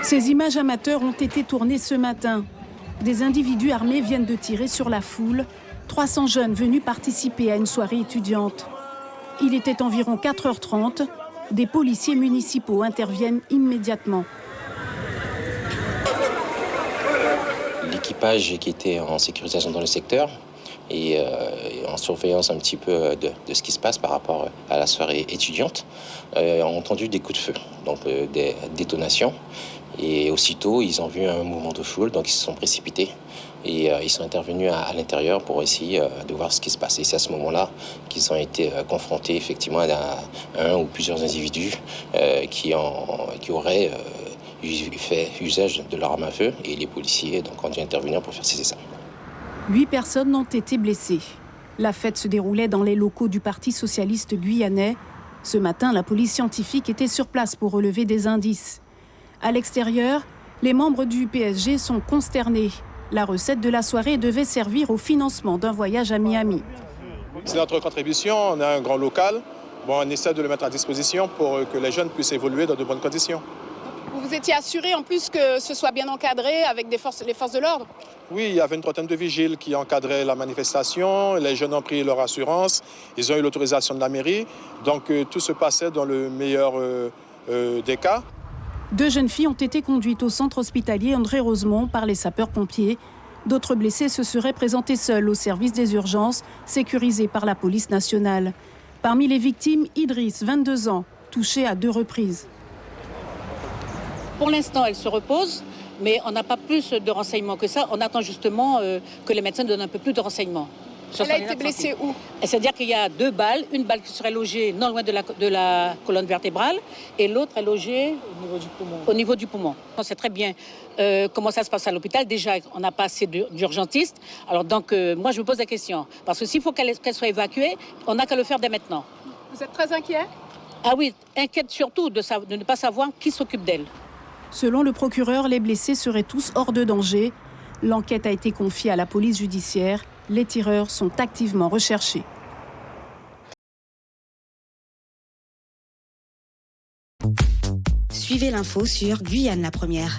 Ces images amateurs ont été tournées ce matin. Des individus armés viennent de tirer sur la foule. 300 jeunes venus participer à une soirée étudiante. Il était environ 4h30. Des policiers municipaux interviennent immédiatement. L'équipage qui était en sécurisation dans le secteur et en surveillance un petit peu de ce qui se passe par rapport à la soirée étudiante, ont entendu des coups de feu, donc des détonations. Et aussitôt, ils ont vu un mouvement de foule, donc ils se sont précipités. Et ils sont intervenus à l'intérieur pour essayer de voir ce qui se passe. Et c'est à ce moment-là qu'ils ont été confrontés effectivement à un ou plusieurs individus qui auraient fait usage de leur arme à feu. Et les policiers donc, ont dû intervenir pour faire cesser ça. 8 personnes ont été blessées. La fête se déroulait dans les locaux du Parti socialiste guyanais. Ce matin, la police scientifique était sur place pour relever des indices. À l'extérieur, les membres du PSG sont consternés. La recette de la soirée devait servir au financement d'un voyage à Miami. C'est notre contribution, on a un grand local. Bon, on essaie de le mettre à disposition pour que les jeunes puissent évoluer dans de bonnes conditions. Vous étiez assuré en plus que ce soit bien encadré avec les forces de l'ordre? Oui, il y avait une trentaine de vigiles qui encadraient la manifestation. Les jeunes ont pris leur assurance. Ils ont eu l'autorisation de la mairie. Donc tout se passait dans le meilleur des cas. 2 jeunes filles ont été conduites au centre hospitalier André Rosemont par les sapeurs-pompiers. D'autres blessés se seraient présentés seuls au service des urgences, sécurisé par la police nationale. Parmi les victimes, Idriss, 22 ans, touché à 2 reprises. Pour l'instant, elle se repose, mais on n'a pas plus de renseignements que ça. On attend justement que les médecins donnent un peu plus de renseignements. Elle a été blessée où? C'est-à-dire qu'il y a 2 balles, une balle qui serait logée non loin de la colonne vertébrale et l'autre est logée au niveau du poumon. On sait très bien comment ça se passe à l'hôpital. Déjà, on n'a pas assez d'urgentistes. Alors donc, moi, je me pose la question. Parce que s'il faut qu'elle soit évacuée, on n'a qu'à le faire dès maintenant. Vous êtes très inquiet? Ah oui, inquiète surtout de ne pas savoir qui s'occupe d'elle. Selon le procureur, les blessés seraient tous hors de danger. L'enquête a été confiée à la police judiciaire. Les tireurs sont activement recherchés. Suivez l'info sur Guyane la Première.